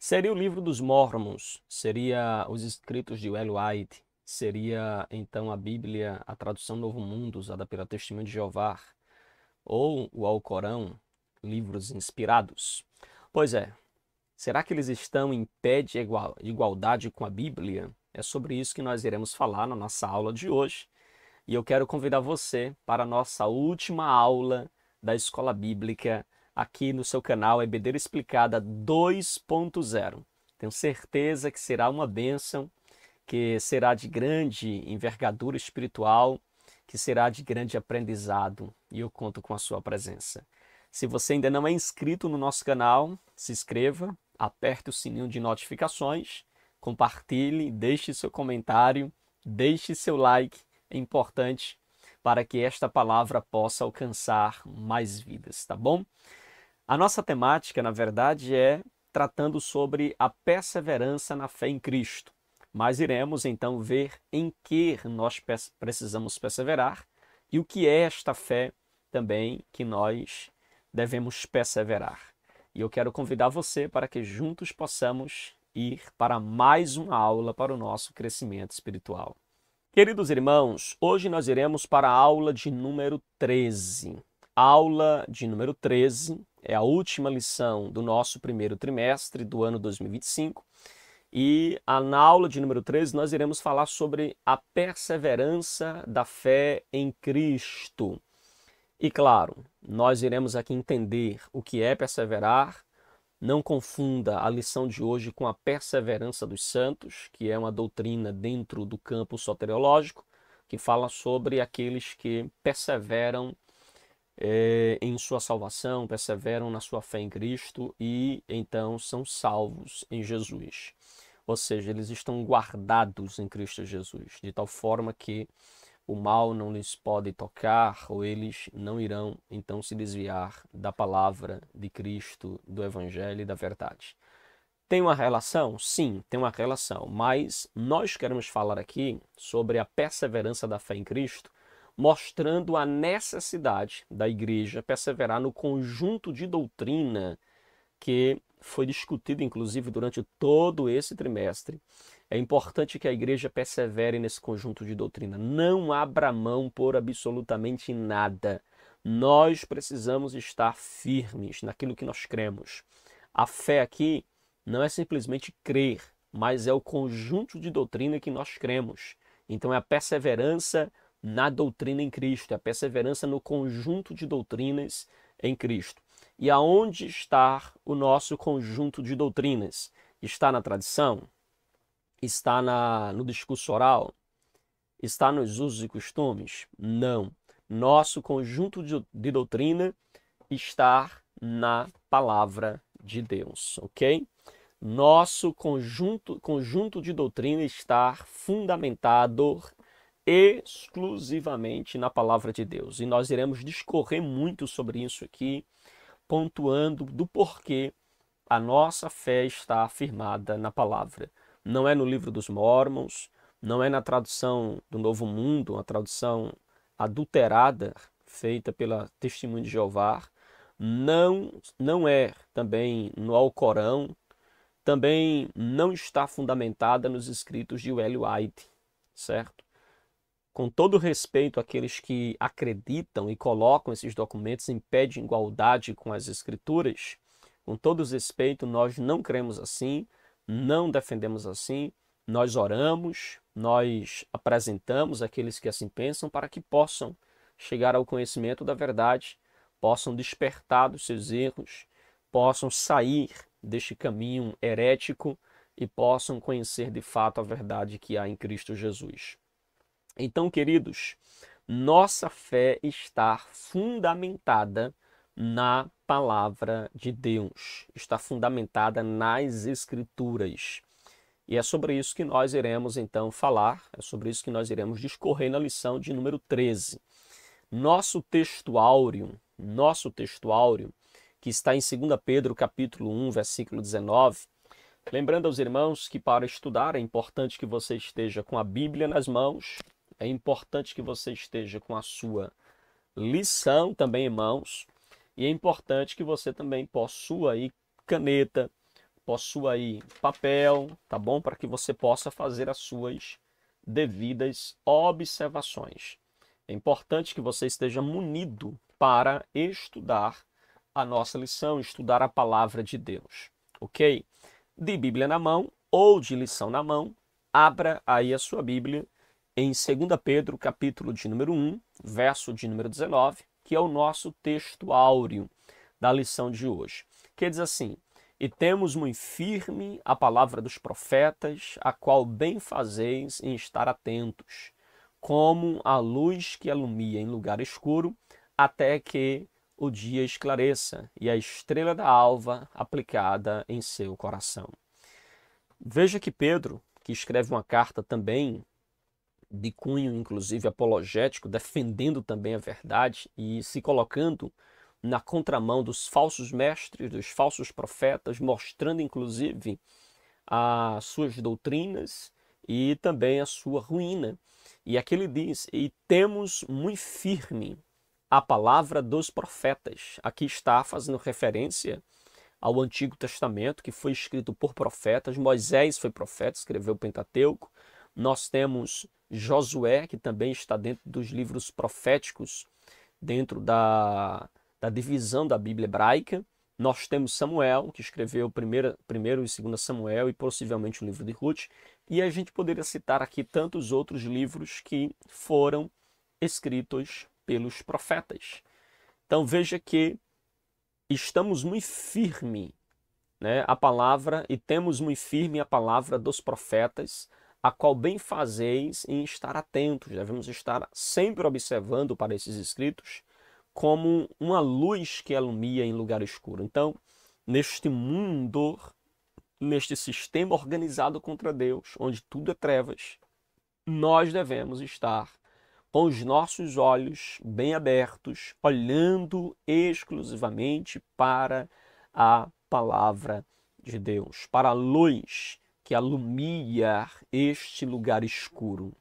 Seria o livro dos Mormons, seria os escritos de Ellen White, seria então a Bíblia, a tradução Novo Mundo, usada pela Testemunha de Jeová, ou o Alcorão, livros inspirados. Pois é, será que eles estão em pé de igualdade com a Bíblia? É sobre isso que nós iremos falar na nossa aula de hoje. E eu quero convidar você para a nossa última aula da Escola Bíblica aqui no seu canal EBD Explicada 2.0. Tenho certeza que será uma bênção, que será de grande envergadura espiritual, que será de grande aprendizado, e eu conto com a sua presença. Se você ainda não é inscrito no nosso canal, se inscreva, aperte o sininho de notificações, compartilhe, deixe seu comentário, deixe seu like, é importante para que esta palavra possa alcançar mais vidas, tá bom? A nossa temática, na verdade, é tratando sobre a perseverança na fé em Cristo. Mas iremos então ver em que nós precisamos perseverar e o que é esta fé também que nós devemos perseverar. E eu quero convidar você para que juntos possamos ir para mais uma aula para o nosso crescimento espiritual. Queridos irmãos, hoje nós iremos para a aula de número 13. Aula de número 13 é a última lição do nosso primeiro trimestre do ano 2025. E na aula de número 13 nós iremos falar sobre a perseverança da fé em Cristo. E claro, nós iremos aqui entender o que é perseverar. Não confunda a lição de hoje com a perseverança dos santos, que é uma doutrina dentro do campo soteriológico, que fala sobre aqueles que perseveram em sua salvação, perseveram na sua fé em Cristo e então são salvos em Jesus. Ou seja, eles estão guardados em Cristo Jesus, de tal forma que o mal não lhes pode tocar, ou eles não irão então se desviar da palavra de Cristo, do Evangelho e da verdade. Tem uma relação? Sim, tem uma relação, mas nós queremos falar aqui sobre a perseverança da fé em Cristo, mostrando a necessidade da igreja perseverar no conjunto de doutrina que foi discutido, inclusive, durante todo esse trimestre. É importante que a igreja persevere nesse conjunto de doutrina. Não abra mão por absolutamente nada. Nós precisamos estar firmes naquilo que nós cremos. A fé aqui não é simplesmente crer, mas é o conjunto de doutrina que nós cremos. Então é a perseverança na doutrina em Cristo, é a perseverança no conjunto de doutrinas em Cristo. E aonde está o nosso conjunto de doutrinas? Está na tradição? Está no discurso oral? Está nos usos e costumes? Não. Nosso conjunto de doutrina está na palavra de Deus, ok? Nosso conjunto de doutrina está fundamentado exclusivamente na palavra de Deus. E nós iremos discorrer muito sobre isso aqui, pontuando do porquê a nossa fé está afirmada na palavra. Não é no livro dos Mormons, não é na tradução do Novo Mundo, uma tradução adulterada, feita pela Testemunha de Jeová, não é também no Alcorão, também não está fundamentada nos escritos de Ellen White, certo? Com todo respeito àqueles que acreditam e colocam esses documentos em pé de igualdade com as Escrituras, com todo respeito, nós não cremos assim, não defendemos assim, nós oramos, nós apresentamos aqueles que assim pensam para que possam chegar ao conhecimento da verdade, possam despertar dos seus erros, possam sair deste caminho herético e possam conhecer de fato a verdade que há em Cristo Jesus. Então, queridos, nossa fé está fundamentada na palavra de Deus, está fundamentada nas Escrituras. E é sobre isso que nós iremos então falar, é sobre isso que nós iremos discorrer na lição de número 13. Nosso texto áureo, que está em 2 Pedro capítulo 1, versículo 19, lembrando aos irmãos que para estudar é importante que você esteja com a Bíblia nas mãos, é importante que você esteja com a sua lição também em mãos, e é importante que você também possua aí caneta, possua aí papel, tá bom? Para que você possa fazer as suas devidas observações. É importante que você esteja munido para estudar a nossa lição, estudar a palavra de Deus, ok? De Bíblia na mão ou de lição na mão, abra aí a sua Bíblia em 2 Pedro, capítulo de número 1, verso de número 19, que é o nosso texto áureo da lição de hoje, que diz assim: e temos muito firme a palavra dos profetas, a qual bem fazeis em estar atentos, como a luz que alumia em lugar escuro, até que o dia esclareça e a estrela da alva aplicada em seu coração. Veja que Pedro, que escreve uma carta também de cunho, inclusive, apologético, defendendo também a verdade e se colocando na contramão dos falsos mestres, dos falsos profetas, mostrando, inclusive, as suas doutrinas e também a sua ruína. E aqui ele diz, e temos muito firme a palavra dos profetas. Aqui está fazendo referência ao Antigo Testamento, que foi escrito por profetas. Moisés foi profeta, escreveu o Pentateuco. Nós temos Josué, que também está dentro dos livros proféticos, dentro da divisão da Bíblia hebraica. Nós temos Samuel, que escreveu primeiro e 2 Samuel e possivelmente o livro de Ruth. E a gente poderia citar aqui tantos outros livros que foram escritos pelos profetas. Então veja que estamos muito firme, né, a palavra, e temos muito firme a palavra dos profetas, a qual bem fazeis em estar atentos. Devemos estar sempre observando para esses escritos como uma luz que alumia em lugar escuro. Então, neste mundo, neste sistema organizado contra Deus, onde tudo é trevas, nós devemos estar com os nossos olhos bem abertos, olhando exclusivamente para a palavra de Deus, para a luz que alumia este lugar escuro,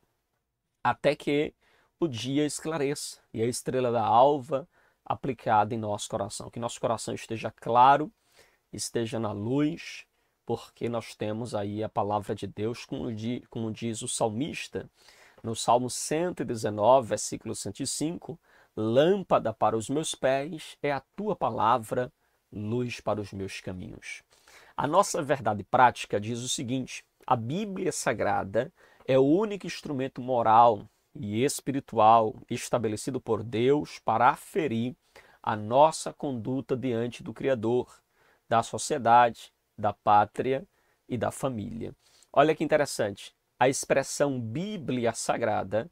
até que o dia esclareça e a estrela da alva aplicada em nosso coração. Que nosso coração esteja claro, esteja na luz, porque nós temos aí a palavra de Deus, como diz o salmista, no Salmo 119, versículo 105, lâmpada para os meus pés é a tua palavra, luz para os meus caminhos. A nossa verdade prática diz o seguinte: a Bíblia Sagrada é o único instrumento moral e espiritual estabelecido por Deus para aferir a nossa conduta diante do Criador, da sociedade, da pátria e da família. Olha que interessante, a expressão Bíblia Sagrada,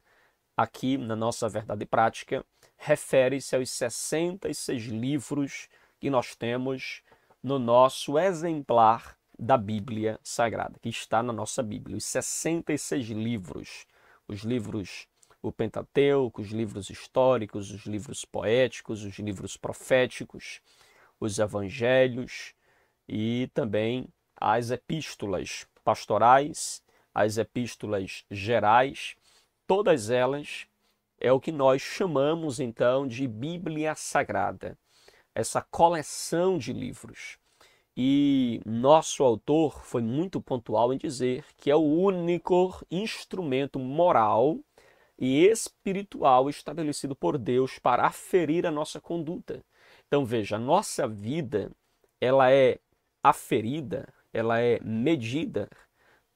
aqui na nossa verdade prática, refere-se aos 66 livros que nós temos no nosso exemplar da Bíblia Sagrada, que está na nossa Bíblia. Os 66 livros, os livros, o Pentateuco, os livros históricos, os livros poéticos, os livros proféticos, os evangelhos e também as epístolas pastorais, as epístolas gerais, todas elas é o que nós chamamos então de Bíblia Sagrada, essa coleção de livros. E nosso autor foi muito pontual em dizer que é o único instrumento moral e espiritual estabelecido por Deus para aferir a nossa conduta. Então veja, a nossa vida, ela é aferida, ela é medida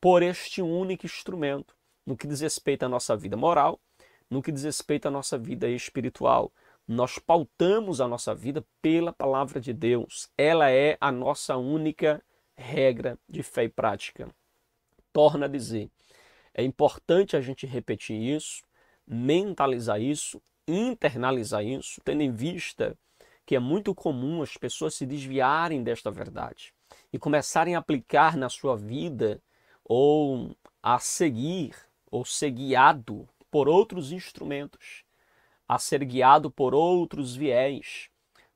por este único instrumento, no que diz respeito à nossa vida moral, no que diz respeito à nossa vida espiritual. Nós pautamos a nossa vida pela palavra de Deus. Ela é a nossa única regra de fé e prática. Torna a dizer, é importante a gente repetir isso, mentalizar isso, internalizar isso, tendo em vista que é muito comum as pessoas se desviarem desta verdade e começarem a aplicar na sua vida ou a seguir ou ser guiado por outros instrumentos, a ser guiado por outros viés.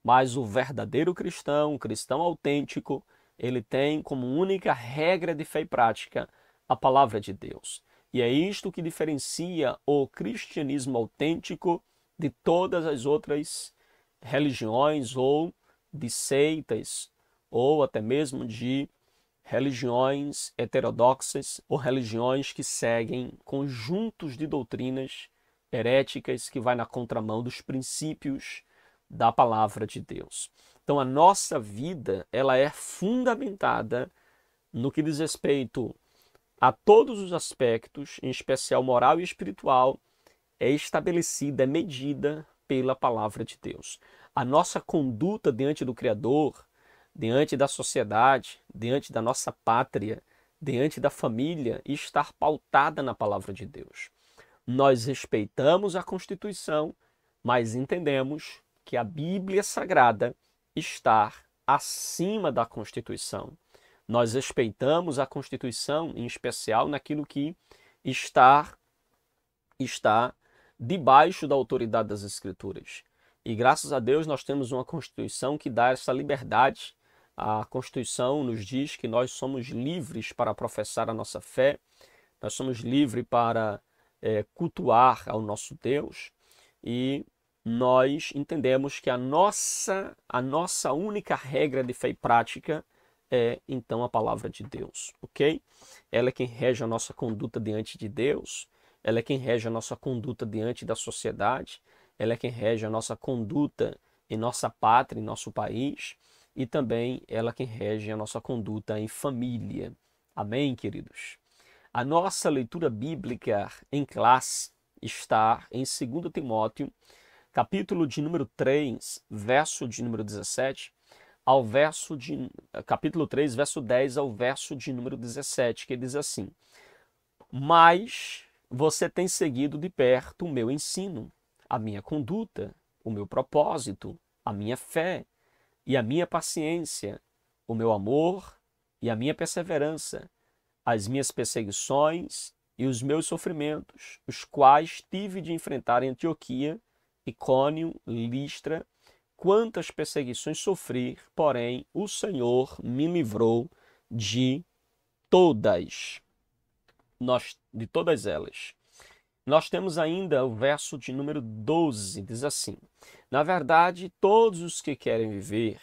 Mas o verdadeiro cristão, o cristão autêntico, ele tem como única regra de fé e prática a palavra de Deus. E é isto que diferencia o cristianismo autêntico de todas as outras religiões ou de seitas ou até mesmo de religiões heterodoxas ou religiões que seguem conjuntos de doutrinas heréticas que vai na contramão dos princípios da palavra de Deus. Então a nossa vida, ela é fundamentada no que diz respeito a todos os aspectos, em especial moral e espiritual, é estabelecida, é medida pela palavra de Deus. A nossa conduta diante do Criador, diante da sociedade, diante da nossa pátria, diante da família, está pautada na palavra de Deus. Nós respeitamos a Constituição, mas entendemos que a Bíblia Sagrada está acima da Constituição. Nós respeitamos a Constituição, em especial naquilo que está debaixo da autoridade das Escrituras. E graças a Deus nós temos uma Constituição que dá essa liberdade. A Constituição nos diz que nós somos livres para professar a nossa fé, nós somos livres para cultuar ao nosso Deus, e nós entendemos que a nossa única regra de fé e prática é, então, a palavra de Deus, ok? Ela é quem rege a nossa conduta diante de Deus, ela é quem rege a nossa conduta diante da sociedade, ela é quem rege a nossa conduta em nossa pátria, em nosso país, e também ela é quem rege a nossa conduta em família. Amém, queridos? A nossa leitura bíblica em classe está em 2 Timóteo, capítulo de número 3, verso de número 17, capítulo 3, verso 10 ao verso de número 17, que diz assim: mas você tem seguido de perto o meu ensino, a minha conduta, o meu propósito, a minha fé e a minha paciência, o meu amor e a minha perseverança, as minhas perseguições e os meus sofrimentos, os quais tive de enfrentar em Antioquia, Icônio, Listra. Quantas perseguições sofri, porém o Senhor me livrou de todas. De todas elas. Nós temos ainda o verso de número 12, diz assim: na verdade, todos os que querem viver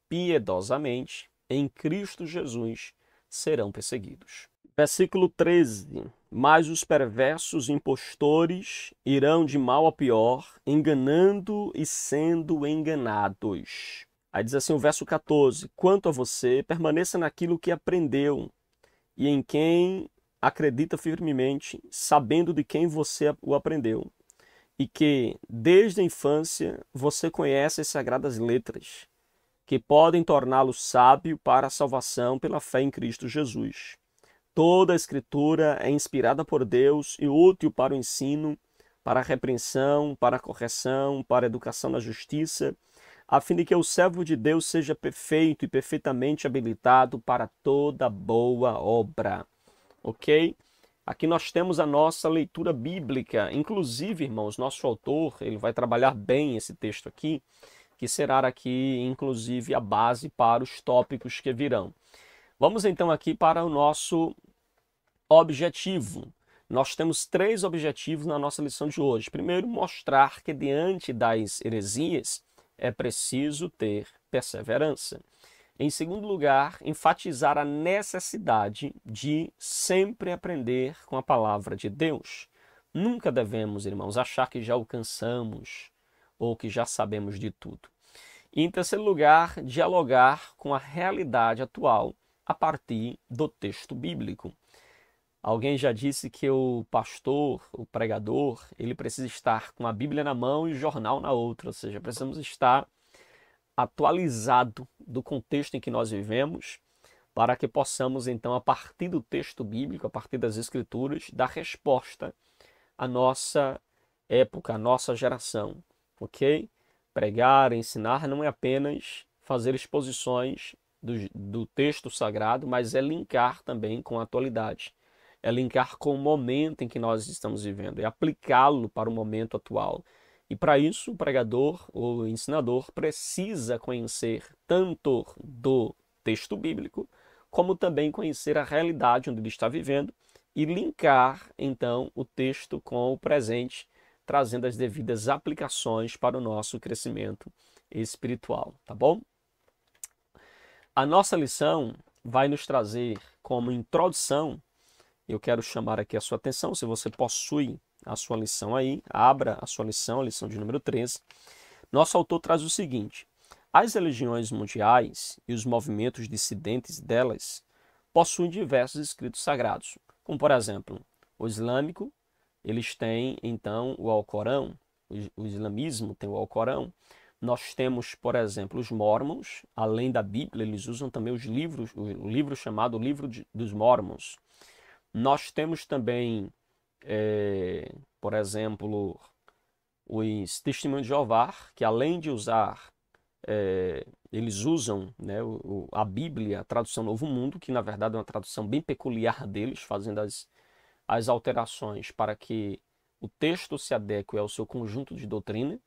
piedosamente em Cristo Jesus serão perseguidos. Versículo 13: mas os perversos impostores irão de mal a pior, enganando e sendo enganados. Aí diz assim o verso 14: quanto a você, permaneça naquilo que aprendeu e em quem acredita firmemente, sabendo de quem você o aprendeu, e que desde a infância você conhece as sagradas letras, que podem torná-lo sábio para a salvação pela fé em Cristo Jesus. Toda a Escritura é inspirada por Deus e útil para o ensino, para a repreensão, para a correção, para a educação na justiça, a fim de que o servo de Deus seja perfeito e perfeitamente habilitado para toda boa obra. Ok? Aqui nós temos a nossa leitura bíblica. Inclusive, irmãos, nosso autor, ele vai trabalhar bem esse texto aqui, que será aqui, inclusive, a base para os tópicos que virão. Vamos então aqui para o nosso objetivo. Nós temos 3 objetivos na nossa lição de hoje. Primeiro, mostrar que diante das heresias é preciso ter perseverança. Em segundo lugar, enfatizar a necessidade de sempre aprender com a palavra de Deus. Nunca devemos, irmãos, achar que já alcançamos ou que já sabemos de tudo. E em terceiro lugar, dialogar com a realidade atual a partir do texto bíblico. Alguém já disse que o pastor, o pregador, ele precisa estar com a Bíblia na mão e o jornal na outra, ou seja, precisamos estar atualizado do contexto em que nós vivemos, para que possamos, então, a partir do texto bíblico, a partir das Escrituras, dar resposta à nossa época, à nossa geração, ok? Pregar, ensinar não é apenas fazer exposições do texto sagrado, mas é linkar também com a atualidade, é linkar com o momento em que nós estamos vivendo, é aplicá-lo para o momento atual. E para isso, o pregador ou o ensinador precisa conhecer tanto do texto bíblico, como também conhecer a realidade onde ele está vivendo e linkar, então, o texto com o presente, trazendo as devidas aplicações para o nosso crescimento espiritual, tá bom? A nossa lição, vai nos trazer como introdução. Eu quero chamar aqui a sua atenção, se você possui a sua lição aí, abra a sua lição, a lição de número 13. Nosso autor traz o seguinte: as religiões mundiais e os movimentos dissidentes delas possuem diversos escritos sagrados, como por exemplo, o islâmico, eles têm então o Alcorão, o islamismo tem o Alcorão. Nós temos, por exemplo, os Mormons, além da Bíblia, eles usam também os livros, o livro chamado Livro dos Mormons. Nós temos também, por exemplo, os Testemunhos de Jeová, que além de usar, eles usam, né, a Bíblia, a tradução Novo Mundo, que na verdade é uma tradução bem peculiar deles, fazendo as alterações para que o texto se adeque ao seu conjunto de doutrina,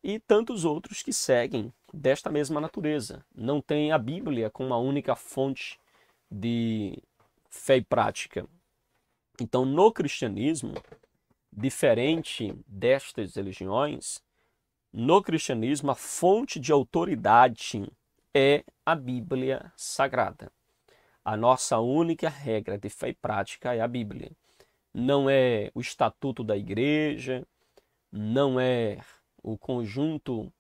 e tantos outros que seguem desta mesma natureza. Não tem a Bíblia como uma única fonte de fé e prática. Então, no cristianismo, diferente destas religiões, no cristianismo a fonte de autoridade é a Bíblia Sagrada. A nossa única regra de fé e prática é a Bíblia. Não é o estatuto da igreja, não é o conjunto,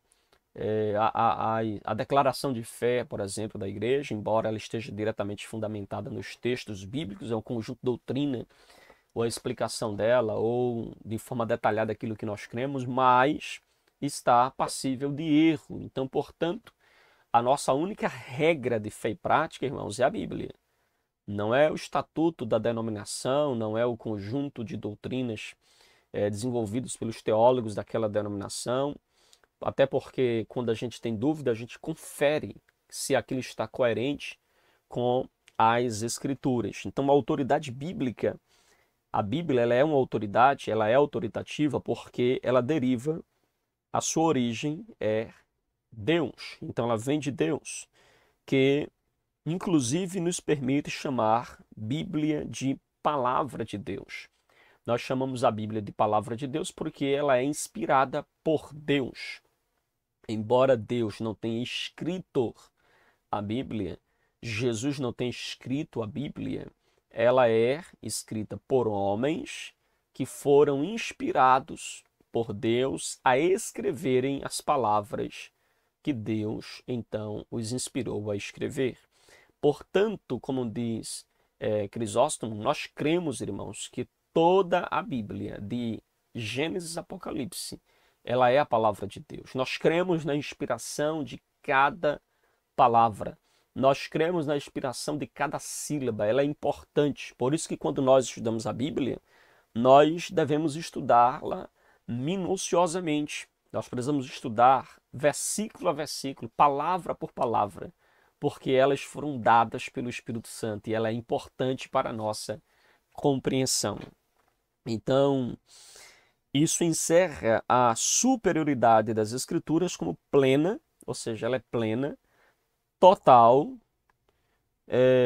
a declaração de fé, por exemplo, da igreja, embora ela esteja diretamente fundamentada nos textos bíblicos, é um conjunto de doutrina, ou a explicação dela, ou de forma detalhada aquilo que nós cremos, mas está passível de erro. Então, portanto, a nossa única regra de fé e prática, irmãos, é a Bíblia. Não é o estatuto da denominação, não é o conjunto de doutrinas desenvolvidos pelos teólogos daquela denominação, até porque quando a gente tem dúvida, a gente confere se aquilo está coerente com as Escrituras. Então, a autoridade bíblica, a Bíblia, ela é uma autoridade, ela é autoritativa porque ela deriva, a sua origem é Deus. Então, ela vem de Deus, que inclusive nos permite chamar Bíblia de Palavra de Deus. Nós chamamos a Bíblia de Palavra de Deus porque ela é inspirada por Deus. Embora Deus não tenha escrito a Bíblia, Jesus não tenha escrito a Bíblia, ela é escrita por homens que foram inspirados por Deus a escreverem as palavras que Deus então os inspirou a escrever. Portanto, como diz Crisóstomo, nós cremos, irmãos, que toda a Bíblia, de Gênesis a Apocalipse, ela é a palavra de Deus. Nós cremos na inspiração de cada palavra. Nós cremos na inspiração de cada sílaba. Ela é importante. Por isso que quando nós estudamos a Bíblia, nós devemos estudá-la minuciosamente. Nós precisamos estudar versículo a versículo, palavra por palavra, porque elas foram dadas pelo Espírito Santo e ela é importante para a nossa compreensão. Então, isso encerra a superioridade das Escrituras como plena, ou seja, ela é plena, total,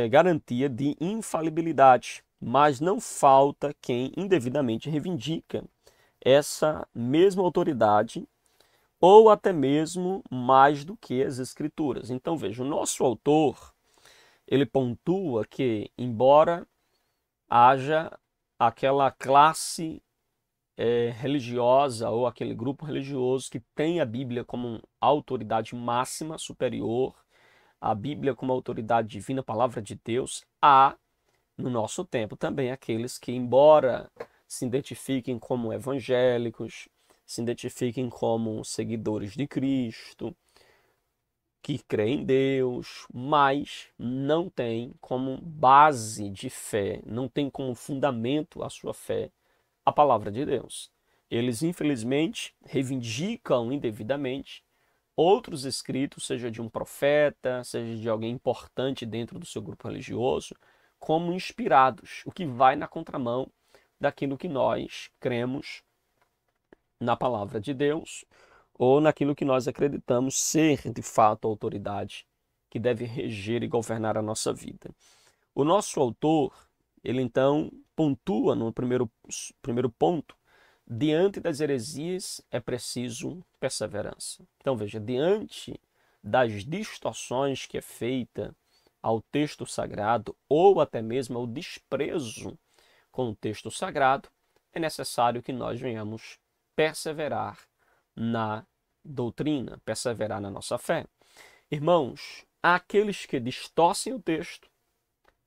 garantia de infalibilidade, mas não falta quem indevidamente reivindica essa mesma autoridade ou até mesmo mais do que as Escrituras. Então, veja, o nosso autor, ele pontua que, embora haja aquela classe religiosa ou aquele grupo religioso que tem a Bíblia como autoridade máxima, superior, a Bíblia como autoridade divina, palavra de Deus, há, no nosso tempo, também aqueles que, embora se identifiquem como evangélicos, se identifiquem como seguidores de Cristo, que creem em Deus, mas não tem como base de fé, não tem como fundamento a sua fé a palavra de Deus. Eles, infelizmente, reivindicam indevidamente outros escritos, seja de um profeta, seja de alguém importante dentro do seu grupo religioso, como inspirados, o que vai na contramão daquilo que nós cremos na palavra de Deus ou naquilo que nós acreditamos ser, de fato, a autoridade que deve reger e governar a nossa vida. O nosso autor, ele então pontua no primeiro ponto: diante das heresias é preciso perseverança. Então veja, diante das distorções que é feita ao texto sagrado ou até mesmo ao desprezo com o texto sagrado, é necessário que nós venhamos perseverar na doutrina, perseverar na nossa fé. Irmãos, há aqueles que distorcem o texto,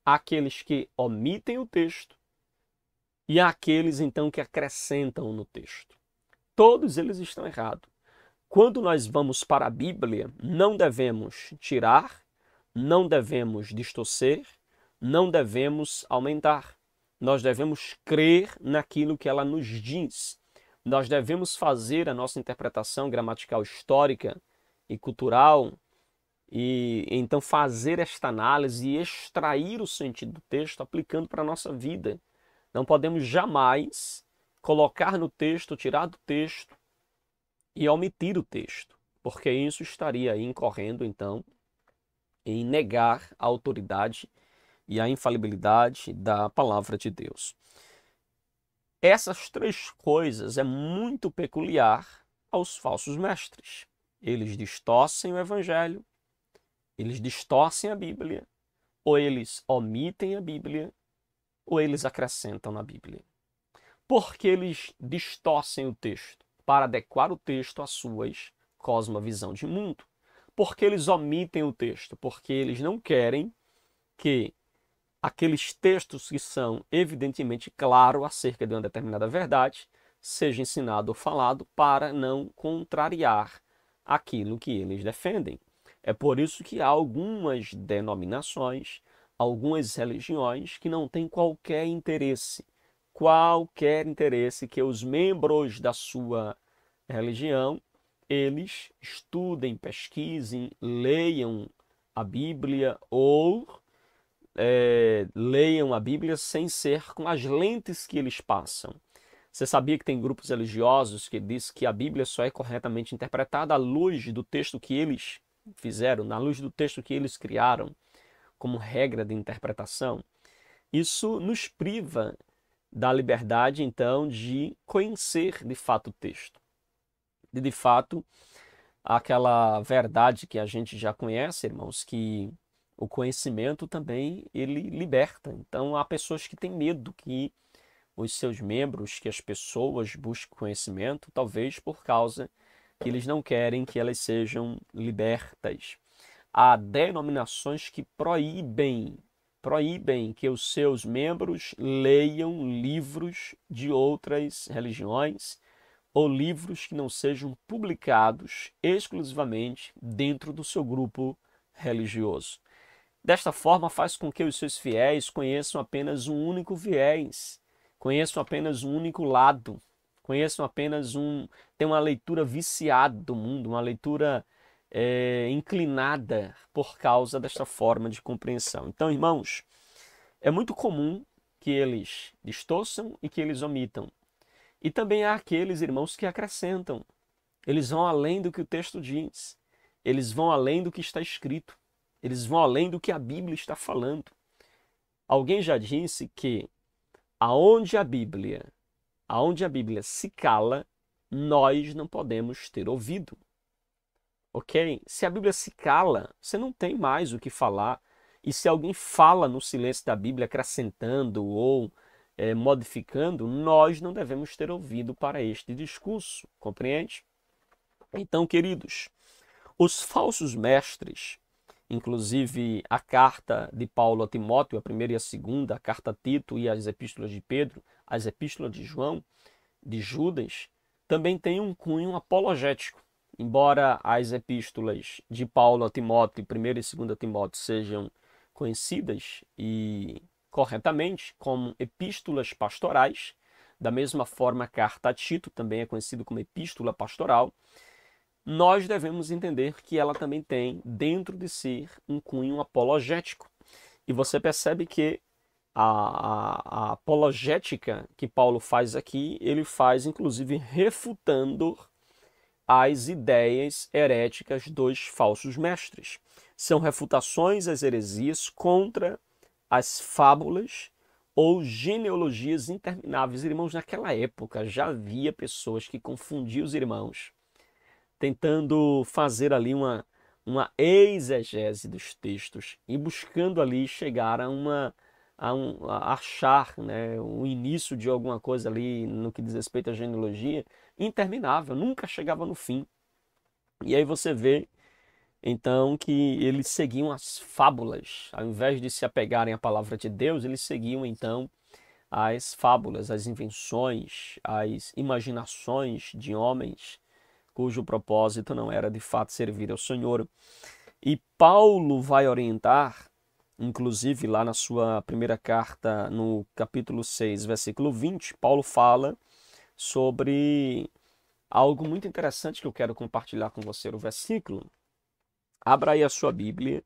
há aqueles que omitem o texto e há aqueles então que acrescentam no texto. Todos eles estão errados. Quando nós vamos para a Bíblia, não devemos tirar, não devemos distorcer, não devemos aumentar. Nós devemos crer naquilo que ela nos diz. Nós devemos fazer a nossa interpretação gramatical histórica e cultural e então fazer esta análise e extrair o sentido do texto aplicando para a nossa vida. Não podemos jamais colocar no texto, tirar do texto e omitir o texto, porque isso estaria aí incorrendo, então, em negar a autoridade e a infalibilidade da palavra de Deus. Essas três coisas é muito peculiar aos falsos mestres. Eles distorcem o evangelho, eles distorcem a Bíblia, ou eles omitem a Bíblia, ou eles acrescentam na Bíblia. Por que eles distorcem o texto? Para adequar o texto às suas cosmovisão de mundo. Por que eles omitem o texto? Porque eles não querem que aqueles textos que são evidentemente claros acerca de uma determinada verdade seja ensinado ou falado para não contrariar aquilo que eles defendem. É por isso que há algumas denominações, algumas religiões que não têm qualquer interesse que os membros da sua religião, eles estudem, pesquisem, leiam a Bíblia ou leiam a Bíblia sem ser com as lentes que eles passam. Você sabia que tem grupos religiosos que dizem que a Bíblia só é corretamente interpretada à luz do texto que eles fizeram, na luz do texto que eles criaram como regra de interpretação? Isso nos priva da liberdade, então, de conhecer de fato o texto. De fato, aquela verdade que a gente já conhece, irmãos, que o conhecimento também, ele liberta. Então, há pessoas que têm medo que os seus membros, que as pessoas busquem conhecimento, talvez por causa que eles não querem que elas sejam libertas. Há denominações que proíbem que os seus membros leiam livros de outras religiões ou livros que não sejam publicados exclusivamente dentro do seu grupo religioso. Desta forma, faz com que os seus fiéis conheçam apenas um único viés, conheçam apenas um único lado, conheçam apenas tem uma leitura viciada do mundo, uma leitura inclinada por causa desta forma de compreensão. Então, irmãos, é muito comum que eles distorçam e que eles omitam. E também há aqueles irmãos que acrescentam. Eles vão além do que o texto diz. Eles vão além do que está escrito. Eles vão além do que a Bíblia está falando. Alguém já disse que aonde a Bíblia se cala, nós não podemos ter ouvido. Ok? Se a Bíblia se cala, você não tem mais o que falar. E se alguém fala no silêncio da Bíblia, acrescentando ou modificando, nós não devemos ter ouvido para este discurso. Compreende? Então, queridos, os falsos mestres, inclusive a carta de Paulo a Timóteo, a primeira e a segunda, a carta a Tito e as epístolas de Pedro, as epístolas de João, de Judas, também têm um cunho apologético. Embora as epístolas de Paulo a Timóteo, 1ª e 2ª Timóteo, sejam conhecidas e corretamente como epístolas pastorais, da mesma forma a carta a Tito também é conhecida como epístola pastoral, nós devemos entender que ela também tem dentro de si um cunho apologético. E você percebe que a apologética que Paulo faz aqui, ele faz inclusive refutando as ideias heréticas dos falsos mestres. São refutações às heresias contra as fábulas ou genealogias intermináveis. Irmãos, naquela época já havia pessoas que confundiam os irmãos, tentando fazer ali uma exegese dos textos e buscando ali chegar a achar, né, o início de alguma coisa ali no que diz respeito à genealogia interminável, nunca chegava no fim. E aí você vê então que eles seguiam as fábulas, ao invés de se apegarem à palavra de Deus, eles seguiam então as fábulas, as invenções, as imaginações de homens cujo propósito não era de fato servir ao Senhor. E Paulo vai orientar, inclusive lá na sua primeira carta, no capítulo 6, versículo 20, Paulo fala sobre algo muito interessante que eu quero compartilhar com você, o versículo. Abra aí a sua Bíblia,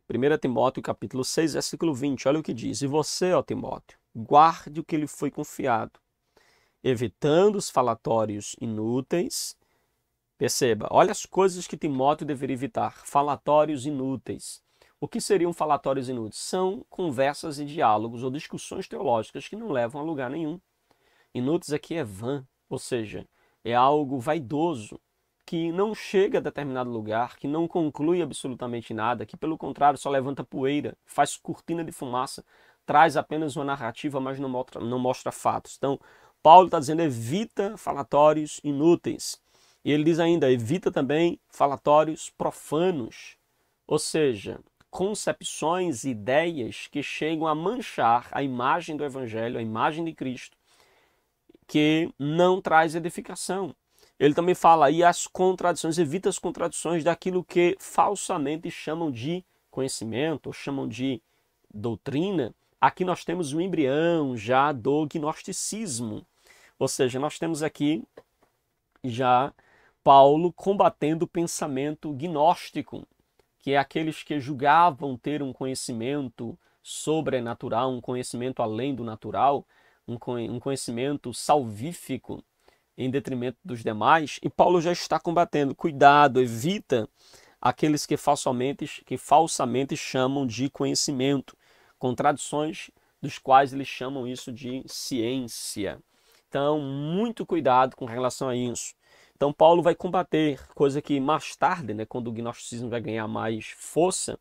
1 Timóteo capítulo 6, versículo 20, olha o que diz. E você, ó Timóteo, guarde o que lhe foi confiado, evitando os falatórios inúteis. Perceba, olha as coisas que Timóteo deveria evitar. Falatórios inúteis. O que seriam falatórios inúteis? São conversas e diálogos ou discussões teológicas que não levam a lugar nenhum. Inúteis aqui é vã, ou seja, é algo vaidoso, que não chega a determinado lugar, que não conclui absolutamente nada, que pelo contrário só levanta poeira, faz cortina de fumaça, traz apenas uma narrativa, mas não mostra fatos. Então, Paulo está dizendo, evita falatórios inúteis. E ele diz ainda, evita também falatórios profanos, ou seja, concepções, ideias que chegam a manchar a imagem do Evangelho, a imagem de Cristo, que não traz edificação. Ele também fala aí as contradições, evita as contradições daquilo que falsamente chamam de conhecimento, ou chamam de doutrina. Aqui nós temos o embrião já do gnosticismo, ou seja, nós temos aqui já Paulo combatendo o pensamento gnóstico, que é aqueles que julgavam ter um conhecimento sobrenatural, um conhecimento além do natural, um conhecimento salvífico em detrimento dos demais, e Paulo já está combatendo. Cuidado, evita aqueles que falsamente chamam de conhecimento, contradições dos quais eles chamam isso de ciência. Então, muito cuidado com relação a isso. Então, Paulo vai combater, coisa que mais tarde, né, quando o gnosticismo vai ganhar mais força,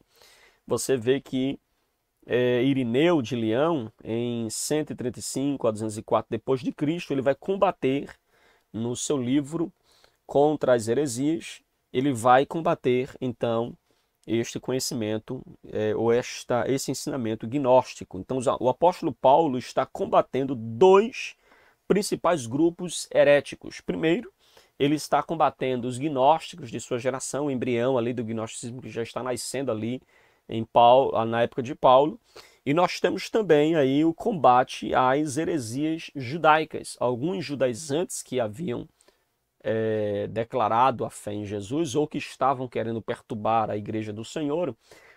você vê que Irineu de Leão, em 135 a 204 depois de Cristo, ele vai combater no seu livro Contra as Heresias, ele vai combater então este conhecimento ou esse ensinamento gnóstico. Então, o apóstolo Paulo está combatendo dois principais grupos heréticos. Primeiro, ele está combatendo os gnósticos de sua geração, o embrião ali do gnosticismo que já está nascendo ali em Paulo, na época de Paulo. E nós temos também aí o combate às heresias judaicas. Alguns judaizantes que haviam declarado a fé em Jesus ou que estavam querendo perturbar a igreja do Senhor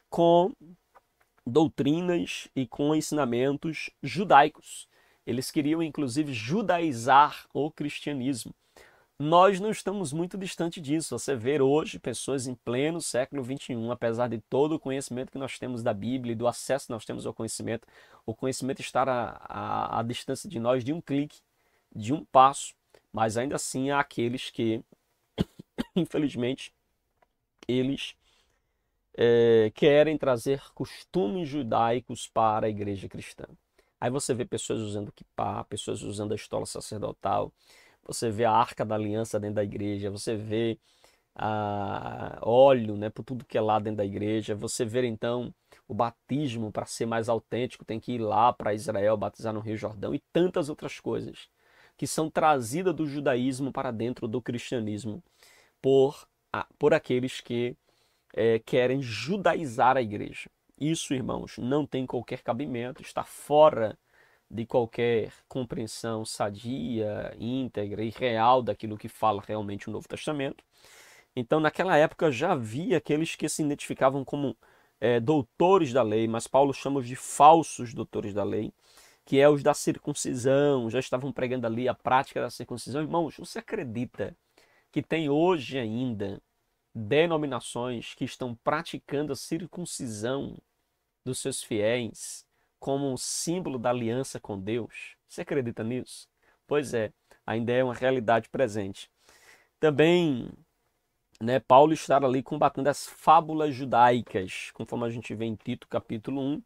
com doutrinas e com ensinamentos judaicos. Eles queriam inclusive judaizar o cristianismo. Nós não estamos muito distante disso. Você vê hoje pessoas em pleno século XXI, apesar de todo o conhecimento que nós temos da Bíblia e do acesso que nós temos ao conhecimento, o conhecimento está à distância de nós de um clique, de um passo, mas ainda assim há aqueles que, infelizmente, eles querem trazer costumes judaicos para a igreja cristã. Aí você vê pessoas usando quipá, pessoas usando a estola sacerdotal, você vê a arca da aliança dentro da igreja, você vê óleo, né, por tudo que é lá dentro da igreja, você vê então o batismo, para ser mais autêntico, tem que ir lá para Israel, batizar no Rio Jordão e tantas outras coisas que são trazidas do judaísmo para dentro do cristianismo por aqueles que querem judaizar a igreja. Isso, irmãos, não tem qualquer cabimento, está fora de qualquer compreensão sadia, íntegra e real daquilo que fala realmente o Novo Testamento. Então, naquela época já havia aqueles que se identificavam como doutores da lei, mas Paulo chama os de falsos doutores da lei, que é os da circuncisão, já estavam pregando ali a prática da circuncisão. Irmãos, você acredita que tem hoje ainda denominações que estão praticando a circuncisão dos seus fiéis como um símbolo da aliança com Deus? Você acredita nisso? Pois é, ainda é uma realidade presente. Também né, Paulo estar ali combatendo as fábulas judaicas, conforme a gente vê em Tito capítulo 1,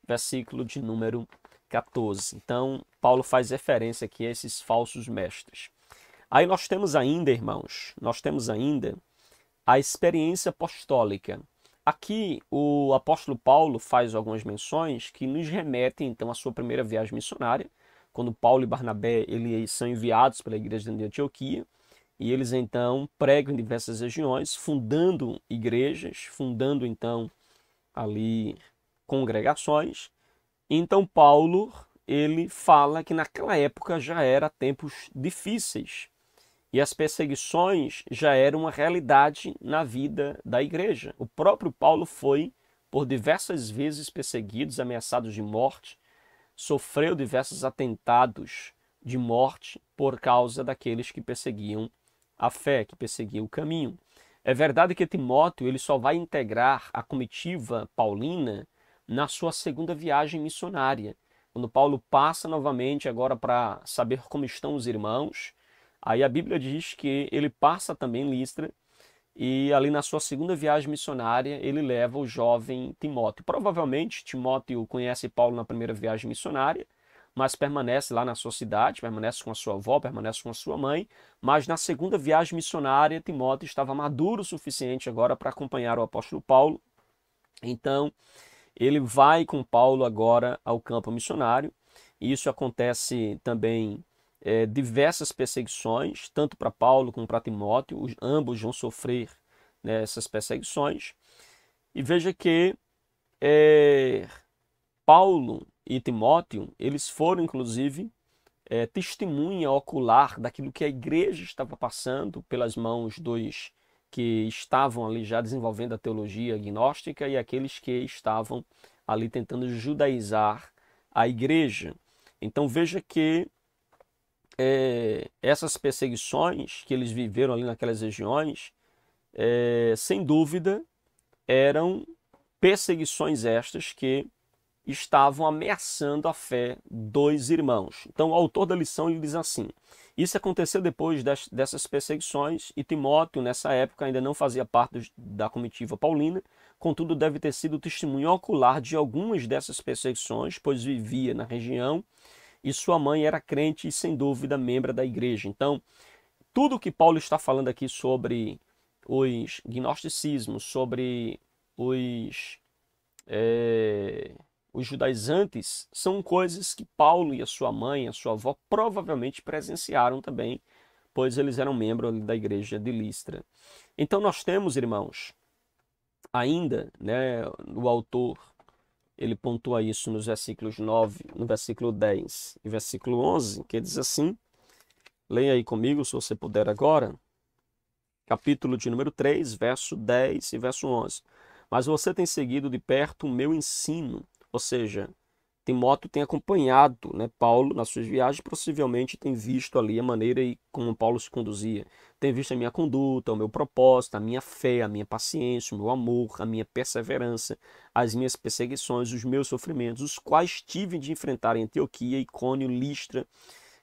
versículo de número 14. Então, Paulo faz referência aqui a esses falsos mestres. Aí nós temos ainda, irmãos, nós temos ainda a experiência apostólica. Aqui o apóstolo Paulo faz algumas menções que nos remetem então à sua primeira viagem missionária, quando Paulo e Barnabé eles são enviados pela igreja de Antioquia, e eles então pregam em diversas regiões, fundando igrejas, fundando então ali congregações. Então Paulo, ele fala que naquela época já era tempos difíceis e as perseguições já eram uma realidade na vida da igreja. O próprio Paulo foi por diversas vezes perseguido, ameaçado de morte, sofreu diversos atentados de morte por causa daqueles que perseguiam a fé, que perseguiam o caminho. É verdade que Timóteo ele só vai integrar a comitiva paulina na sua segunda viagem missionária, quando Paulo passa novamente agora para saber como estão os irmãos. Aí a Bíblia diz que ele passa também Listra e ali na sua segunda viagem missionária ele leva o jovem Timóteo. Provavelmente Timóteo conhece Paulo na primeira viagem missionária, mas permanece lá na sua cidade, permanece com a sua avó, permanece com a sua mãe, mas na segunda viagem missionária Timóteo estava maduro o suficiente agora para acompanhar o apóstolo Paulo. Então ele vai com Paulo agora ao campo missionário. Isso acontece também diversas perseguições, tanto para Paulo como para Timóteo, ambos vão sofrer, né, essas perseguições. E veja que Paulo e Timóteo, eles foram inclusive testemunha ocular daquilo que a igreja estava passando pelas mãos dos que estavam ali já desenvolvendo a teologia gnóstica e aqueles que estavam ali tentando judaizar a igreja. Então veja que essas perseguições que eles viveram ali naquelas regiões, sem dúvida, eram perseguições estas que estavam ameaçando a fé dos irmãos. Então, o autor da lição ele diz assim: isso aconteceu depois dessas perseguições e Timóteo, nessa época, ainda não fazia parte da comitiva paulina, contudo, deve ter sido testemunho ocular de algumas dessas perseguições, pois vivia na região e sua mãe era crente e, sem dúvida, membro da igreja. Então, tudo que Paulo está falando aqui sobre os gnosticismos, sobre os os judaizantes, são coisas que Paulo e a sua mãe, a sua avó, provavelmente presenciaram também, pois eles eram membros da igreja de Listra. Então nós temos, irmãos, ainda, né, o autor, ele pontua isso nos versículos 9, no versículo 10 e versículo 11, que diz assim, leia aí comigo, se você puder agora, capítulo de número 3, verso 10 e verso 11. Mas você tem seguido de perto o meu ensino, ou seja, Timóteo tem acompanhado, né, Paulo nas suas viagens, possivelmente tem visto ali a maneira como Paulo se conduzia. Tem visto a minha conduta, o meu propósito, a minha fé, a minha paciência, o meu amor, a minha perseverança, as minhas perseguições, os meus sofrimentos, os quais tive de enfrentar em Antioquia, Icônio, Listra.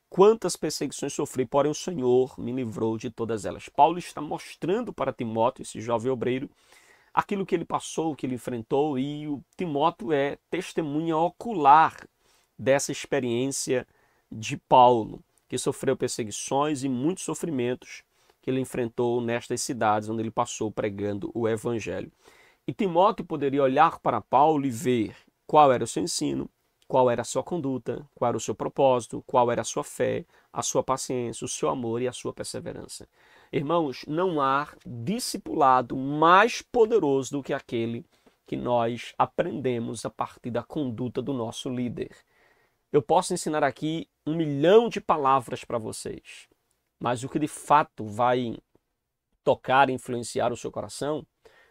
Quantas perseguições sofri, porém o Senhor me livrou de todas elas. Paulo está mostrando para Timóteo, esse jovem obreiro, aquilo que ele passou, que ele enfrentou, e o Timóteo é testemunha ocular dessa experiência de Paulo, que sofreu perseguições e muitos sofrimentos que ele enfrentou nestas cidades onde ele passou pregando o evangelho. E Timóteo poderia olhar para Paulo e ver qual era o seu ensino, qual era a sua conduta, qual era o seu propósito, qual era a sua fé, a sua paciência, o seu amor e a sua perseverança. Irmãos, não há discipulado mais poderoso do que aquele que nós aprendemos a partir da conduta do nosso líder. Eu posso ensinar aqui 1 milhão de palavras para vocês, mas o que de fato vai tocar e influenciar o seu coração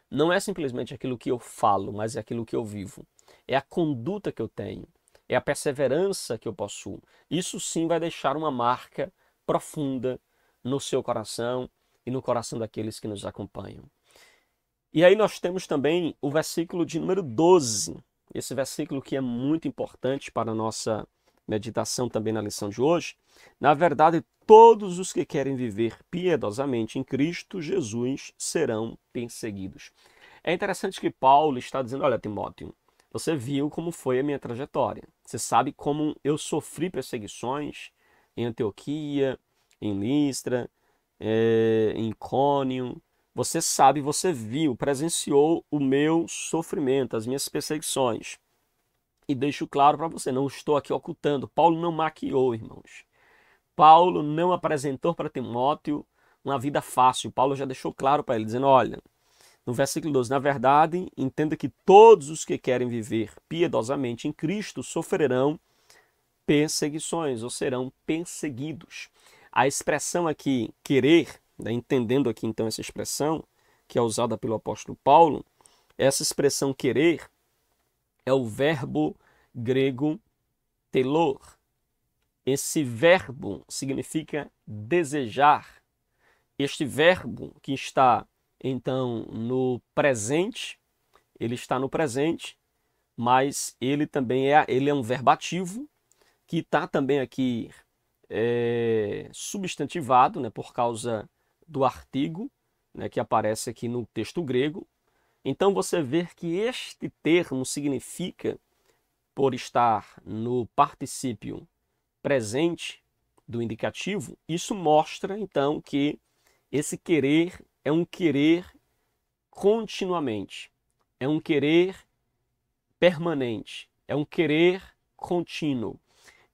não é simplesmente aquilo que eu falo, mas é aquilo que eu vivo. É a conduta que eu tenho, é a perseverança que eu possuo. Isso sim vai deixar uma marca profunda no seu coração e no coração daqueles que nos acompanham. E aí nós temos também o versículo de número 12. Esse versículo que é muito importante para a nossa meditação também na lição de hoje, na verdade, todos os que querem viver piedosamente em Cristo Jesus serão perseguidos. É interessante que Paulo está dizendo, olha, Timóteo, você viu como foi a minha trajetória. Você sabe como eu sofri perseguições em Antioquia, em Listra, em Icônio. Você sabe, você viu, presenciou o meu sofrimento, as minhas perseguições. E deixo claro para você, não estou aqui ocultando. Paulo não maquiou, irmãos. Paulo não apresentou para Timóteo uma vida fácil. Paulo já deixou claro para ele, dizendo, olha, no versículo 12, na verdade, entenda que todos os que querem viver piedosamente em Cristo sofrerão perseguições ou serão perseguidos. A expressão aqui, querer, né, entendendo aqui então essa expressão, que é usada pelo apóstolo Paulo, essa expressão querer é o verbo grego telor. Esse verbo significa desejar. Este verbo que está, então, no presente, ele está no presente, mas ele também é um verbo ativo, que está também aqui substantivado, né, por causa do artigo, né, que aparece aqui no texto grego. Então você vê que este termo significa, por estar no particípio presente do indicativo, isso mostra então que esse querer é um querer continuamente, é um querer permanente, é um querer contínuo.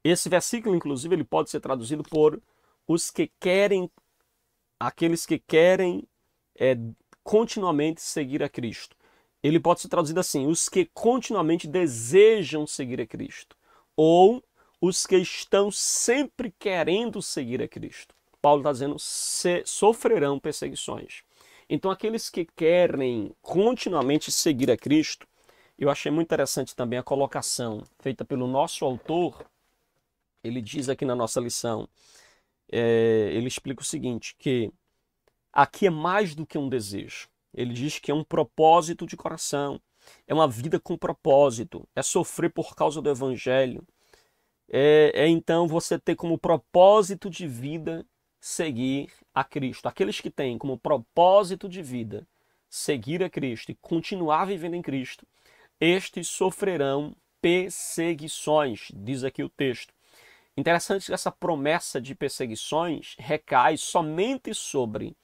Esse versículo, inclusive, ele pode ser traduzido por os que querem, aqueles que querem continuamente seguir a Cristo. Ele pode ser traduzido assim, os que continuamente desejam seguir a Cristo. Ou os que estão sempre querendo seguir a Cristo. Paulo está dizendo, sofrerão perseguições. Então, aqueles que querem continuamente seguir a Cristo, eu achei muito interessante também a colocação feita pelo nosso autor. Ele diz aqui na nossa lição, ele explica o seguinte, que aqui é mais do que um desejo. Ele diz que é um propósito de coração, é uma vida com propósito, é sofrer por causa do Evangelho, então você ter como propósito de vida seguir a Cristo. Aqueles que têm como propósito de vida seguir a Cristo e continuar vivendo em Cristo, estes sofrerão perseguições, diz aqui o texto. Interessante que essa promessa de perseguições recai somente sobre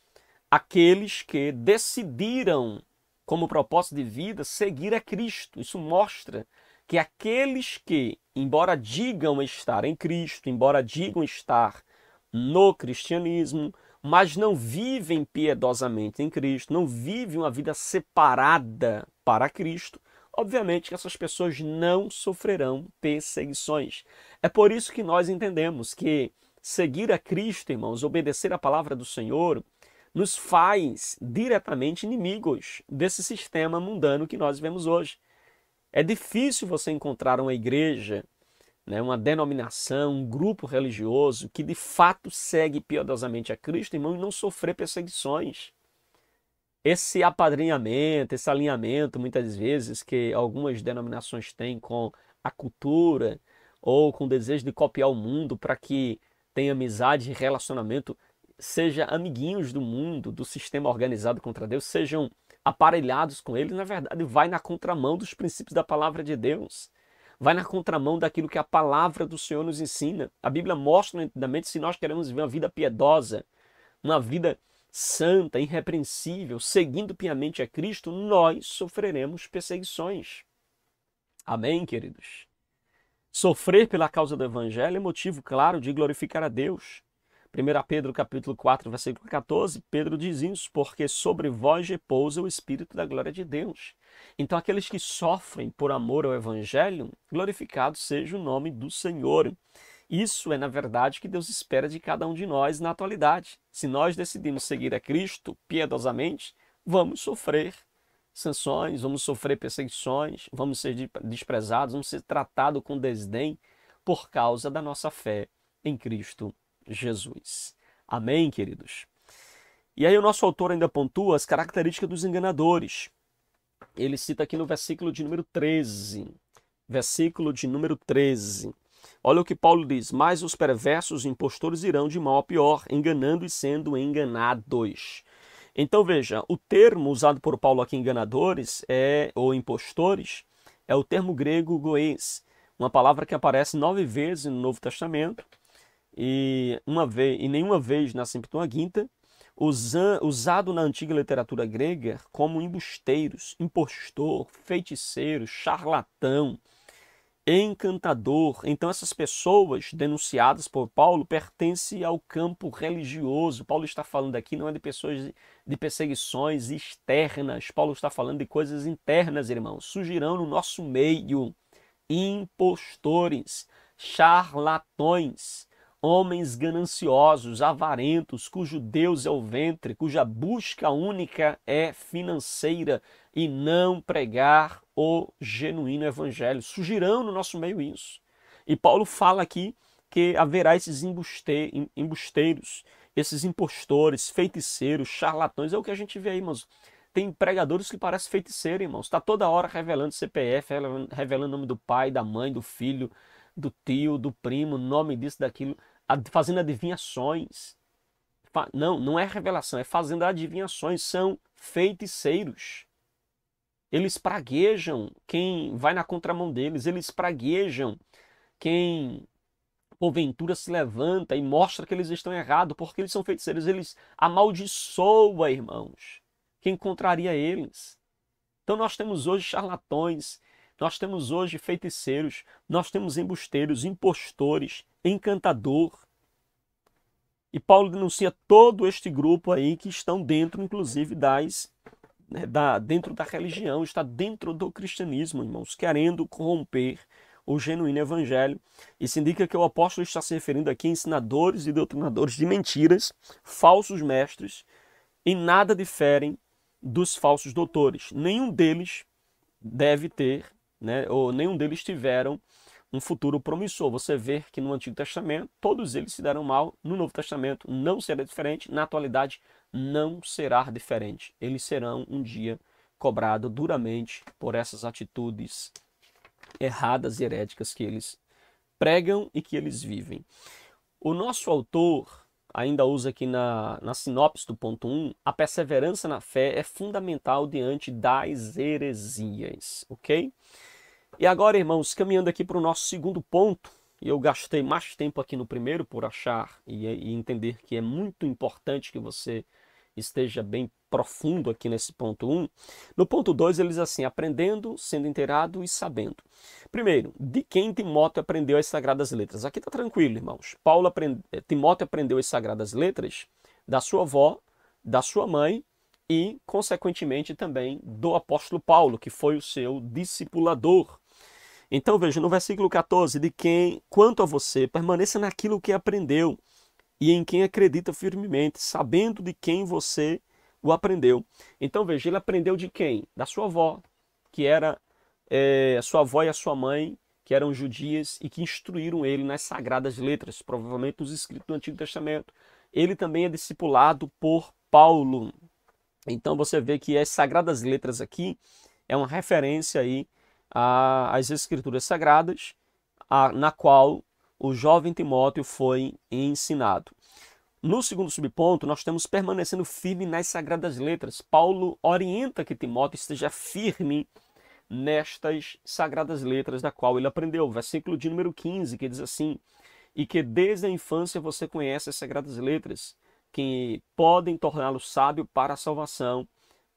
aqueles que decidiram, como propósito de vida, seguir a Cristo. Isso mostra que aqueles que, embora digam estar em Cristo, embora digam estar no cristianismo, mas não vivem piedosamente em Cristo, não vivem uma vida separada para Cristo, obviamente que essas pessoas não sofrerão perseguições. É por isso que nós entendemos que seguir a Cristo, irmãos, obedecer a palavra do Senhor, nos faz diretamente inimigos desse sistema mundano que nós vemos hoje. É difícil você encontrar uma igreja, né, uma denominação, um grupo religioso que de fato segue piedosamente a Cristo, irmão, e não sofrer perseguições. Esse apadrinhamento, esse alinhamento, muitas vezes, que algumas denominações têm com a cultura ou com o desejo de copiar o mundo para que tenha amizade e relacionamento, seja amiguinhos do mundo, do sistema organizado contra Deus, sejam aparelhados com ele, na verdade, vai na contramão dos princípios da palavra de Deus. Vai na contramão daquilo que a palavra do Senhor nos ensina. A Bíblia mostra nitidamente, se nós queremos viver uma vida piedosa, uma vida santa, irrepreensível, seguindo piamente a Cristo, nós sofreremos perseguições. Amém, queridos? Sofrer pela causa do Evangelho é motivo claro de glorificar a Deus. 1 Pedro capítulo 4, versículo 14, Pedro diz isso, porque sobre vós repousa o Espírito da glória de Deus. Então aqueles que sofrem por amor ao Evangelho, glorificado seja o nome do Senhor. Isso é, na verdade, o que Deus espera de cada um de nós na atualidade. Se nós decidimos seguir a Cristo piedosamente, vamos sofrer sanções, vamos sofrer perseguições, vamos ser desprezados, vamos ser tratados com desdém por causa da nossa fé em Cristo Jesus. Amém, queridos? E aí o nosso autor ainda pontua as características dos enganadores. Ele cita aqui no versículo de número 13. Versículo de número 13. Olha o que Paulo diz: mas os perversos impostores irão de mal a pior, enganando e sendo enganados. Então veja, o termo usado por Paulo aqui, enganadores, ou impostores, é o termo grego goês, uma palavra que aparece 9 vezes no Novo Testamento e nenhuma vez na Septuaginta, usado na antiga literatura grega como embusteiros, impostor, feiticeiro, charlatão, encantador. Então essas pessoas denunciadas por Paulo pertencem ao campo religioso. Paulo está falando aqui não é de pessoas de perseguições externas. Paulo está falando de coisas internas, irmãos. Surgirão no nosso meio impostores, charlatões, homens gananciosos, avarentos, cujo Deus é o ventre, cuja busca única é financeira e não pregar o genuíno evangelho. Surgirão no nosso meio isso. E Paulo fala aqui que haverá esses embusteiros, esses impostores, feiticeiros, charlatões. É o que a gente vê aí, irmãos. Tem pregadores que parecem feiticeiros, irmãos. Está toda hora revelando CPF, revelando o nome do pai, da mãe, do filho, do tio, do primo, nome disso, daquilo, fazendo adivinhações. Não, não é revelação, é fazendo adivinhações. São feiticeiros. Eles praguejam quem vai na contramão deles. Eles praguejam quem, porventura, se levanta e mostra que eles estão errados, porque eles são feiticeiros. Eles amaldiçoam, irmãos, quem contraria eles. Então nós temos hoje charlatões, nós temos hoje feiticeiros, nós temos embusteiros, impostores, encantador. E Paulo denuncia todo este grupo aí que estão dentro, inclusive, dentro da religião, está dentro do cristianismo, irmãos, querendo corromper o genuíno evangelho. Isso indica que o apóstolo está se referindo aqui a ensinadores e doutrinadores de mentiras, falsos mestres, em nada diferem dos falsos doutores. Nenhum deles deve ter, ou nenhum deles tiveram um futuro promissor. Você vê que no Antigo Testamento todos eles se deram mal, no Novo Testamento não será diferente, na atualidade não será diferente. Eles serão um dia cobrados duramente por essas atitudes erradas e heréticas que eles pregam e que eles vivem. O nosso autor ainda usa aqui na sinopse do ponto 1, a perseverança na fé é fundamental diante das heresias, ok? E agora, irmãos, caminhando aqui para o nosso segundo ponto, e eu gastei mais tempo aqui no primeiro por achar e entender que é muito importante que você esteja bem profundo aqui nesse ponto 1. No ponto 2, eles assim, aprendendo, sendo inteirado e sabendo. Primeiro, de quem Timóteo aprendeu as Sagradas Letras? Aqui está tranquilo, irmãos. Timóteo aprendeu as Sagradas Letras da sua avó, da sua mãe e, consequentemente, também do apóstolo Paulo, que foi o seu discipulador. Então veja, no versículo 14, de quem, quanto a você, permaneça naquilo que aprendeu e em quem acredita firmemente, sabendo de quem você o aprendeu. Então veja, ele aprendeu de quem? Da sua avó, que era a sua avó e a sua mãe, que eram judias e que instruíram ele nas Sagradas Letras, provavelmente nos escritos do Antigo Testamento. Ele também é discipulado por Paulo. Então você vê que as Sagradas Letras aqui é uma referência aí às Escrituras Sagradas, na qual o jovem Timóteo foi ensinado. No segundo subponto, nós temos permanecendo firme nas Sagradas Letras. Paulo orienta que Timóteo esteja firme nestas Sagradas Letras da qual ele aprendeu. Versículo de número 15, que diz assim: e que desde a infância você conhece as Sagradas Letras, que podem torná-lo sábio para a salvação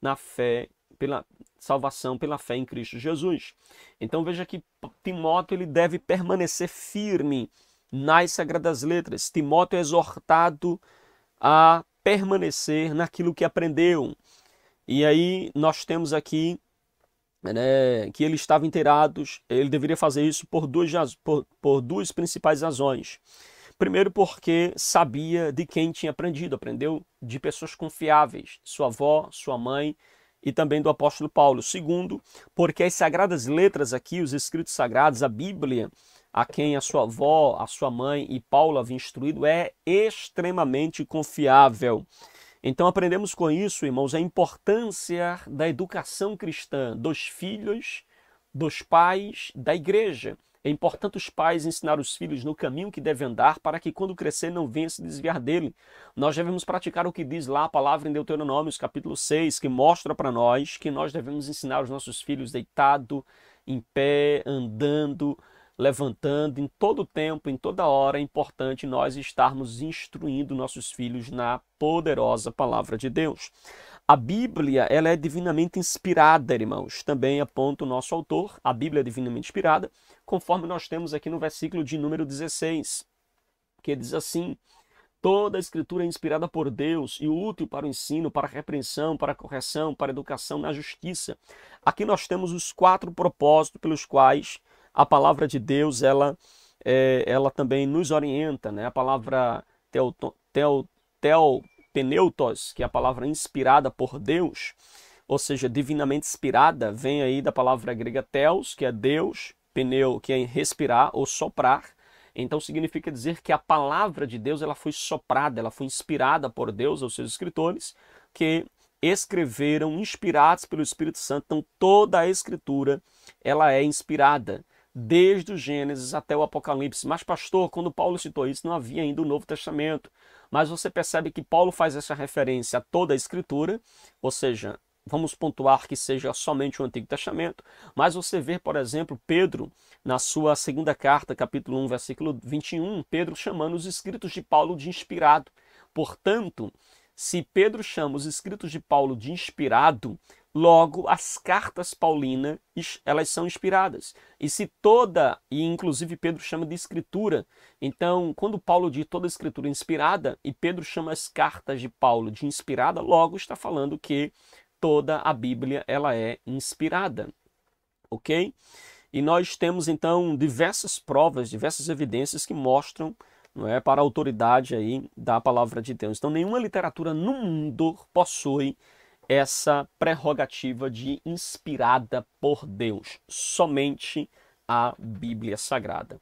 na fé, pela salvação pela fé em Cristo Jesus. Então veja que Timóteo ele deve permanecer firme nas Sagradas Letras. Timóteo é exortado a permanecer naquilo que aprendeu. E aí nós temos aqui que ele estava inteirado, ele deveria fazer isso por duas principais razões. Primeiro, porque sabia de quem tinha aprendido, aprendeu de pessoas confiáveis, sua avó, sua mãe e também do apóstolo Paulo. Segundo, porque as Sagradas Letras aqui, os escritos sagrados, a Bíblia, a quem a sua avó, a sua mãe e Paulo haviam instruído, é extremamente confiável. Então aprendemos com isso, irmãos, a importância da educação cristã dos filhos, dos pais, da igreja. É importante os pais ensinar os filhos no caminho que devem andar para que quando crescer não venha se desviar dele. Nós devemos praticar o que diz lá a palavra em Deuteronômio, capítulo 6, que mostra para nós que nós devemos ensinar os nossos filhos deitado, em pé, andando, levantando, em todo tempo, em toda hora. É importante nós estarmos instruindo nossos filhos na poderosa palavra de Deus. A Bíblia, ela é divinamente inspirada, irmãos. Também aponta o nosso autor. A Bíblia é divinamente inspirada, conforme nós temos aqui no versículo de número 16, que diz assim: toda a escritura é inspirada por Deus e útil para o ensino, para a repreensão, para a correção, para a educação na justiça. Aqui nós temos os 4 propósitos pelos quais a palavra de Deus, ela também nos orienta, né? A palavra peneutos, que é a palavra inspirada por Deus, ou seja, divinamente inspirada, vem aí da palavra grega theos, que é Deus, pneu, que é respirar ou soprar. Então significa dizer que a palavra de Deus ela foi soprada, ela foi inspirada por Deus aos seus escritores, que escreveram inspirados pelo Espírito Santo. Então toda a escritura ela é inspirada, desde o Gênesis até o Apocalipse. Mas pastor, quando Paulo citou isso, não havia ainda o Novo Testamento. Mas você percebe que Paulo faz essa referência a toda a escritura, ou seja, vamos pontuar que seja somente o Antigo Testamento, mas você vê, por exemplo, Pedro, na sua segunda carta, capítulo 1, versículo 21, Pedro chamando os escritos de Paulo de inspirado. Portanto, se Pedro chama os escritos de Paulo de inspirado, logo as cartas paulinas, elas são inspiradas. E inclusive Pedro chama de escritura. Então, quando Paulo diz toda a escritura inspirada, e Pedro chama as cartas de Paulo de inspirada, logo está falando que toda a Bíblia ela é inspirada, ok? E nós temos então diversas provas, diversas evidências que mostram, não é, para a autoridade aí da palavra de Deus. Então nenhuma literatura no mundo possui essa prerrogativa de inspirada por Deus, somente a Bíblia Sagrada.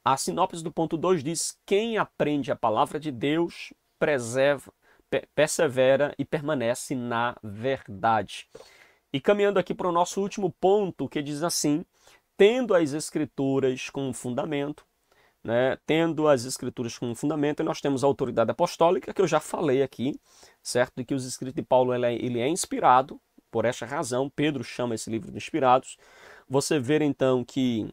A sinopse do ponto 2 diz: quem aprende a palavra de Deus persevera e permanece na verdade. E caminhando aqui para o nosso último ponto, que diz assim: tendo as escrituras como fundamento, né? Tendo as escrituras como fundamento, nós temos a autoridade apostólica, que eu já falei aqui, certo? E que os escritos de Paulo ele é inspirado, por essa razão, Pedro chama esse livro de inspirados. Você vê então que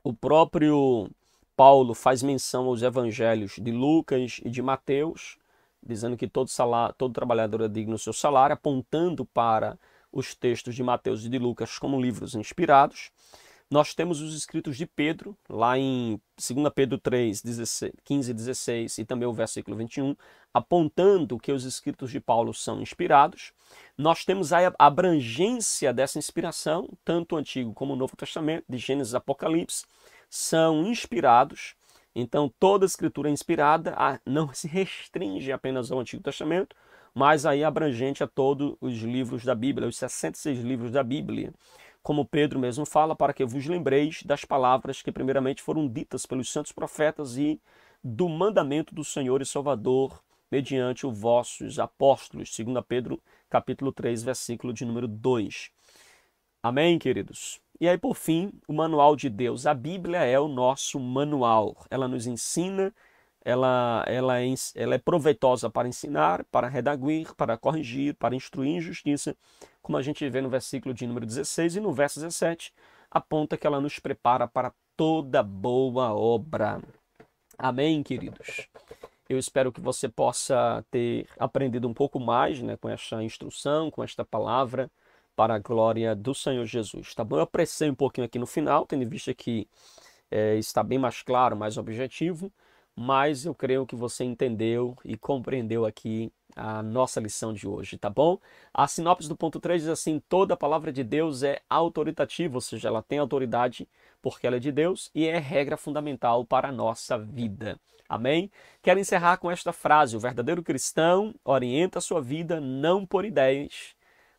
o próprio Paulo faz menção aos evangelhos de Lucas e de Mateus, dizendo que todo trabalhador é digno do seu salário, apontando para os textos de Mateus e de Lucas como livros inspirados. Nós temos os escritos de Pedro, lá em 2 Pedro 3, 15 e 16, e também o versículo 21, apontando que os escritos de Paulo são inspirados. Nós temos a abrangência dessa inspiração, tanto o Antigo como o Novo Testamento, de Gênesis e Apocalipse, são inspirados. Então, toda a escritura é inspirada, não se restringe apenas ao Antigo Testamento, mas aí abrangente a todos os livros da Bíblia, os 66 livros da Bíblia. Como Pedro mesmo fala, para que vos lembreis das palavras que primeiramente foram ditas pelos santos profetas e do mandamento do Senhor e Salvador, mediante os vossos apóstolos. 2 Pedro, capítulo 3, versículo de número 2. Amém, queridos? E aí, por fim, o manual de Deus. A Bíblia é o nosso manual. Ela nos ensina, ela é proveitosa para ensinar, para redaguir, para corrigir, para instruir em justiça, como a gente vê no versículo de número 16 e no verso 17, aponta que ela nos prepara para toda boa obra. Amém, queridos? Eu espero que você possa ter aprendido um pouco mais, né, com esta instrução, com esta palavra, para a glória do Senhor Jesus, tá bom? Eu apressei um pouquinho aqui no final, tendo visto que está bem mais claro, mais objetivo, mas eu creio que você entendeu e compreendeu aqui a nossa lição de hoje, tá bom? A sinopse do ponto 3 diz assim: toda a palavra de Deus é autoritativa, ou seja, ela tem autoridade porque ela é de Deus e é regra fundamental para a nossa vida. Amém? Quero encerrar com esta frase: o verdadeiro cristão orienta a sua vida não por ideias,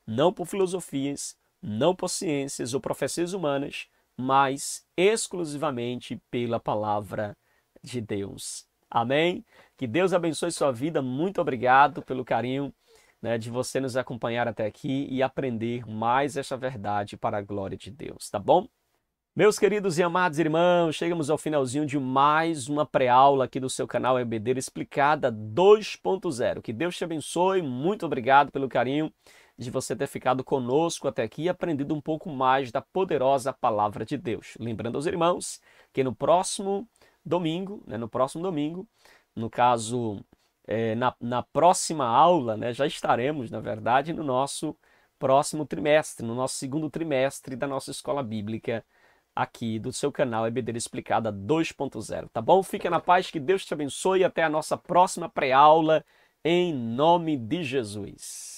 não por filosofias, não por ciências ou profecias humanas, mas exclusivamente pela palavra de Deus. Amém? Que Deus abençoe sua vida. Muito obrigado pelo carinho, né, de você nos acompanhar até aqui e aprender mais esta verdade para a glória de Deus, tá bom? Meus queridos e amados irmãos, chegamos ao finalzinho de mais uma pré-aula aqui do seu canal EBD Explicada 2.0. Que Deus te abençoe, muito obrigado pelo carinho de você ter ficado conosco até aqui e aprendido um pouco mais da poderosa palavra de Deus. Lembrando aos irmãos que no próximo domingo, no caso, na próxima aula, já estaremos, na verdade, no nosso próximo trimestre, no nosso segundo trimestre da nossa escola bíblica, aqui do seu canal EBD Explicada 2.0, tá bom? Fica na paz, que Deus te abençoe e até a nossa próxima pré-aula, em nome de Jesus.